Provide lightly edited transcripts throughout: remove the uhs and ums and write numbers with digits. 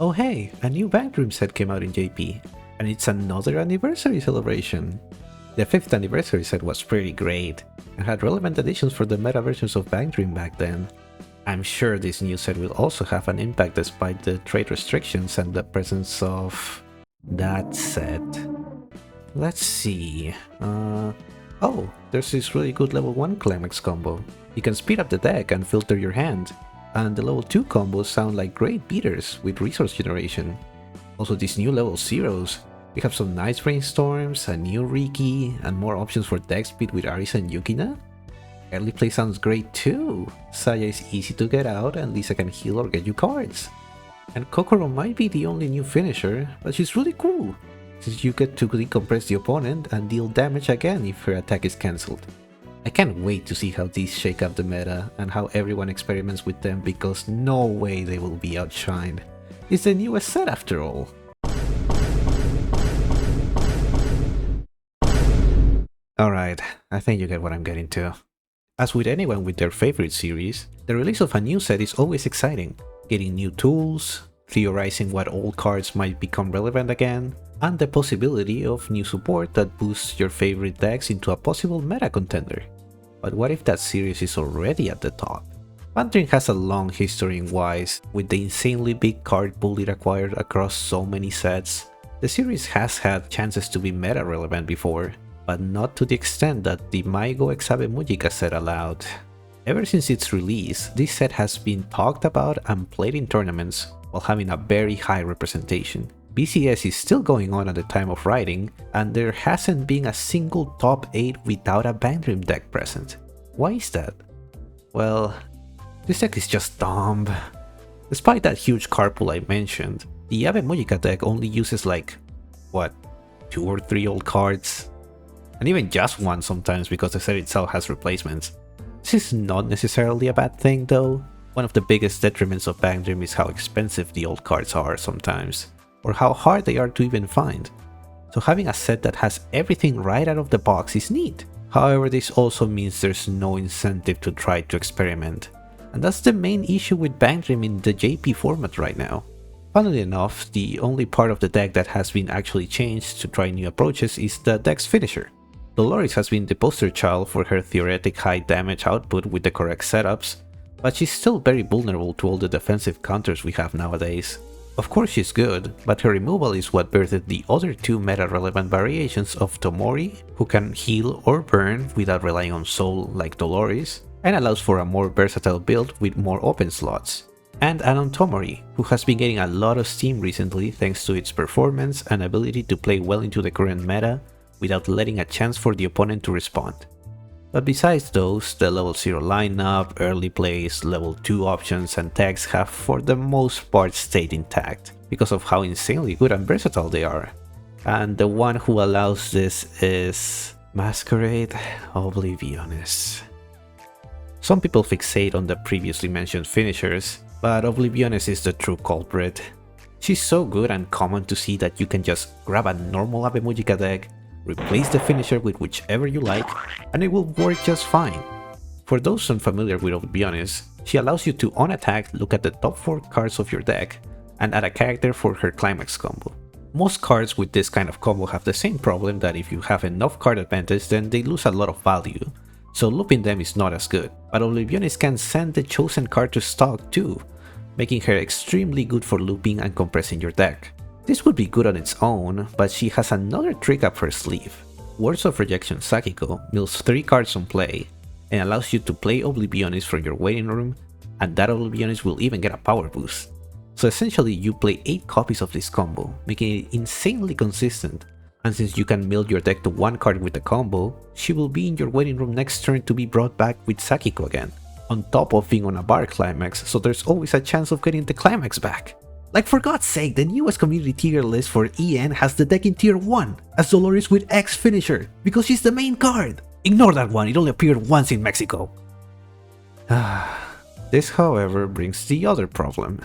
Oh hey, a new Bankroom set came out in JP, and it's another anniversary celebration. The 5th anniversary set was pretty great, and had relevant additions for the meta versions of Bankroom back then. I'm sure this new set will also have an impact despite the trade restrictions and the presence of that set. Let's see. Oh, there's this really good level 1 climax combo. You can speed up the deck and filter your hand, and the level 2 combos sound like great beaters with resource generation. Also these new level 0s, we have some nice brainstorms, a new Riki, and more options for deck speed with Arisa and Yukina. Early play sounds great too. Saya is easy to get out and Lisa can heal or get you cards. And Kokoro might be the only new finisher, but she's really cool, since you get to decompress the opponent and deal damage again if her attack is cancelled. I can't wait to see how these shake up the meta and how everyone experiments with them, because no way they will be outshined. It's the newest set after all. Alright, I think you get what I'm getting to. As with anyone with their favorite series, the release of a new set is always exciting. Getting new tools, theorizing what old cards might become relevant again, and the possibility of new support that boosts your favorite decks into a possible meta contender. But what if that series is already at the top? Bantering has a long history in Weiss, with the insanely big card pool it acquired across so many sets. The series has had chances to be meta relevant before, but not to the extent that the Maigo x Ave Mujica set allowed. Ever since its release, this set has been talked about and played in tournaments while having a very high representation. BCS is still going on at the time of writing, and there hasn't been a single top 8 without a Bantrim deck present. Why is that? Well, this deck is just dumb. Despite that huge card pool I mentioned, the Ave Mujica deck only uses like, what, 2 or 3 old cards? And even just one sometimes because the set itself has replacements. This is not necessarily a bad thing though. One of the biggest detriments of Bantrim is how expensive the old cards are sometimes, or how hard they are to even find. So having a set that has everything right out of the box is neat. However, this also means there's no incentive to try to experiment. And that's the main issue with Bantrim in the JP format right now. Funnily enough, the only part of the deck that has been actually changed to try new approaches is the deck's finisher. Dolores has been the poster child for her theoretic high damage output with the correct setups, but she's still very vulnerable to all the defensive counters we have nowadays. Of course she's good, but her removal is what birthed the other 2 meta-relevant variations of Tomori, who can heal or burn without relying on soul like Dolores, and allows for a more versatile build with more open slots. And Anon Tomori, who has been getting a lot of steam recently thanks to its performance and ability to play well into the current meta without letting a chance for the opponent to respond. But besides those, the level 0 lineup, early plays, level 2 options and tags have for the most part stayed intact, because of how insanely good and versatile they are. And the one who allows this is Masquerade Oblivionis. Some people fixate on the previously mentioned finishers, but Oblivionis is the true culprit. She's so good and common to see that you can just grab a normal Ave Mujica deck, replace the finisher with whichever you like, and it will work just fine. For those unfamiliar with Oblivionis, she allows you to on attack look at the top 4 cards of your deck and add a character for her climax combo. Most cards with this kind of combo have the same problem, that if you have enough card advantage then they lose a lot of value, so looping them is not as good. But Oblivionis can send the chosen card to stock too, making her extremely good for looping and compressing your deck. This would be good on its own, but she has another trick up her sleeve. Words of Rejection Sakiko mills 3 cards on play, and allows you to play Oblivionis from your waiting room, and that Oblivionis will even get a power boost. So essentially you play 8 copies of this combo, making it insanely consistent, and since you can mill your deck to 1 card with the combo, she will be in your waiting room next turn to be brought back with Sakiko again, on top of being on a bar climax, so there's always a chance of getting the climax back. Like, for God's sake, the newest community tier list for EN has the deck in tier 1 as Dolores with X finisher, because she's the main card. Ignore that one, it only appeared once in Mexico. This, however, brings the other problem.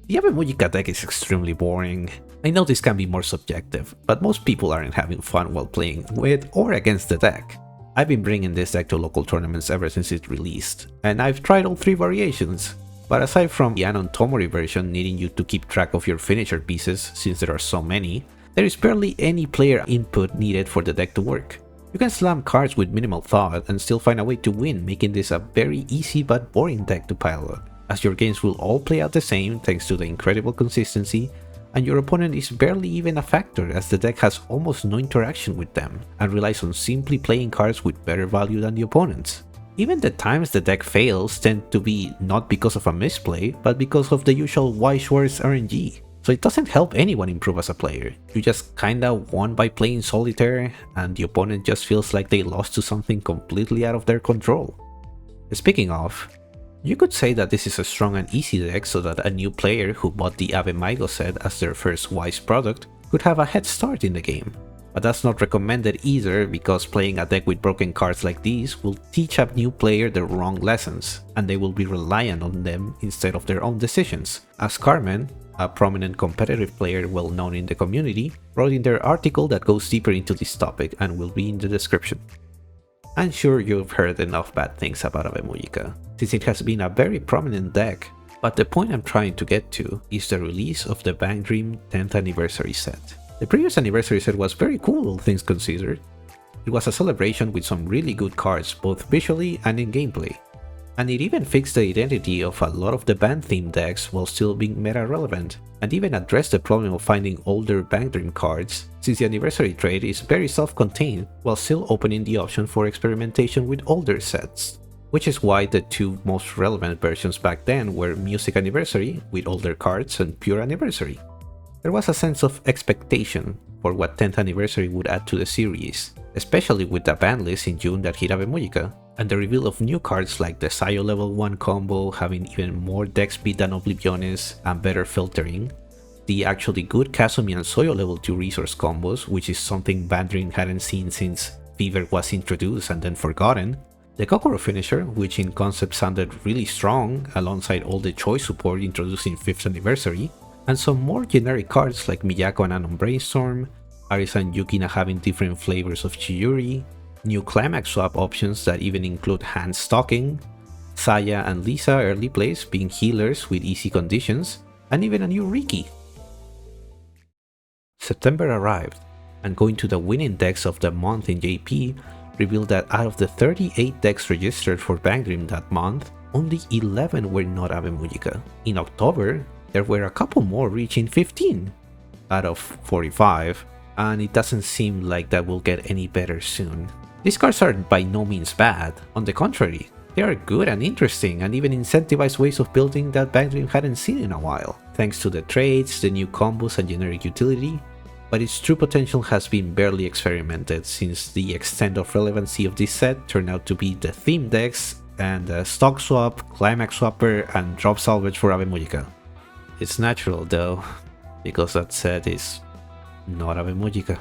The Ave Mujica deck is extremely boring. I know this can be more subjective, but most people aren't having fun while playing with or against the deck. I've been bringing this deck to local tournaments ever since it released, and I've tried all 3 variations. But aside from the Anon Tomori version needing you to keep track of your finisher pieces since there are so many, there is barely any player input needed for the deck to work. You can slam cards with minimal thought and still find a way to win, making this a very easy but boring deck to pilot, as your games will all play out the same thanks to the incredible consistency, and your opponent is barely even a factor as the deck has almost no interaction with them and relies on simply playing cards with better value than the opponent's. Even the times the deck fails tend to be not because of a misplay, but because of the usual Weiss Schwarz RNG. So it doesn't help anyone improve as a player. You just kinda won by playing solitaire, and the opponent just feels like they lost to something completely out of their control. Speaking of, you could say that this is a strong and easy deck so that a new player who bought the Ave Mujica set as their first Weiss product could have a head start in the game. But that's not recommended either, because playing a deck with broken cards like these will teach a new player the wrong lessons, and they will be reliant on them instead of their own decisions. As Carmen, a prominent competitive player well known in the community, wrote in their article that goes deeper into this topic and will be in the description. I'm sure you've heard enough bad things about Ave Mujica, since it has been a very prominent deck, but the point I'm trying to get to is the release of the Bang Dream 10th anniversary set. The previous anniversary set was very cool, all things considered. It was a celebration with some really good cards, both visually and in gameplay. And it even fixed the identity of a lot of the band-themed decks while still being meta-relevant, and even addressed the problem of finding older Bang Dream cards, since the anniversary trade is very self-contained while still opening the option for experimentation with older sets. Which is why the two most relevant versions back then were Music Anniversary with older cards and Pure Anniversary. There was a sense of expectation for what 10th anniversary would add to the series, especially with the ban list in June that hit Ave Mujica, and the reveal of new cards like the Sayo level 1 combo having even more deck speed than Oblivionis and better filtering, the actually good Kazumi and Soyo level 2 resource combos, which is something Bang Dream hadn't seen since Fever was introduced and then forgotten, the Kokoro finisher, which in concept sounded really strong alongside all the choice support introduced in 5th anniversary, and some more generic cards like Miyako and Anon Brainstorm, Arisa and Yukina having different flavors of Chiyuri, new climax swap options that even include hand stocking, Saya and Lisa early plays being healers with easy conditions, and even a new Riki. September arrived, and going to the winning decks of the month in JP revealed that out of the 38 decks registered for Bang Dream that month, only 11 were not Ave Mujica. In October, there were a couple more reaching 15 out of 45, and it doesn't seem like that will get any better soon. These cards are by no means bad, on the contrary, they are good and interesting and even incentivize ways of building that Bang Dream hadn't seen in a while, thanks to the trades, the new combos and generic utility, but its true potential has been barely experimented since the extent of relevancy of this set turned out to be the theme decks and the stock swap, climax swapper and drop salvage for Ave Mujica. It's natural though, because that set is not Ave Mujica.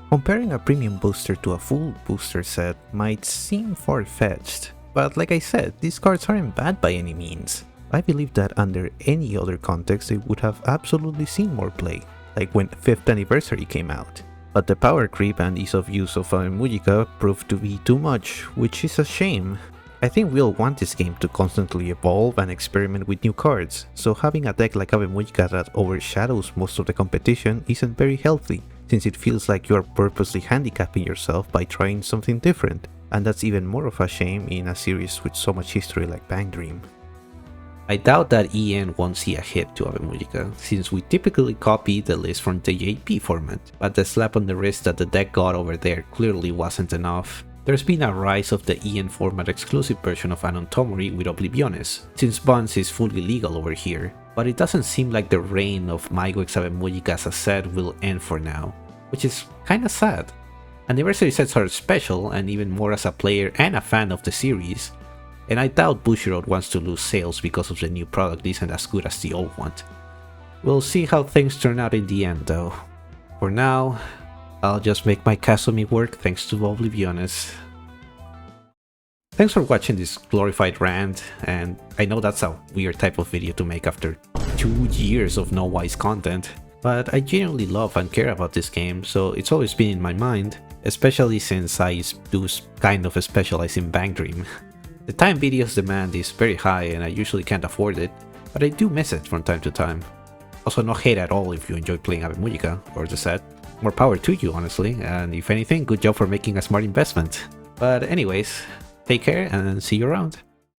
Comparing a premium booster to a full booster set might seem far-fetched, but like I said, these cards aren't bad by any means. I believe that under any other context they would have absolutely seen more play, like when 5th anniversary came out. But the power creep and ease of use of Ave Mujica proved to be too much, which is a shame. I think we all want this game to constantly evolve and experiment with new cards, so having a deck like Ave Mujica that overshadows most of the competition isn't very healthy, since it feels like you are purposely handicapping yourself by trying something different, and that's even more of a shame in a series with so much history like Bang Dream. I doubt that EN won't see a hit to Ave Mujica, since we typically copy the list from the JP format, but the slap on the wrist that the deck got over there clearly wasn't enough. There's been a rise of the EN format exclusive version of Anon Tomori with Oblivionis, since Buns is fully legal over here, but it doesn't seem like the reign of Maigo x Ave Mujica as a set will end for now, which is kinda sad. Anniversary sets are special, and even more as a player and a fan of the series, and I doubt Bushiroad wants to lose sales because of the new product isn't as good as the old one. We'll see how things turn out in the end though. For now, I'll just make my Kazumi work thanks to Oblivionis. Thanks for watching this glorified rant, and I know that's a weird type of video to make after 2 years of no Weiss content, but I genuinely love and care about this game, so it's always been in my mind, especially since I do kind of specialize in Bang Dream. The time videos demand is very high and I usually can't afford it, but I do miss it from time to time. Also, no hate at all if you enjoy playing Ave Mujica or the set. More power to you, honestly, and if anything, good job for making a smart investment. But anyways, take care and see you around.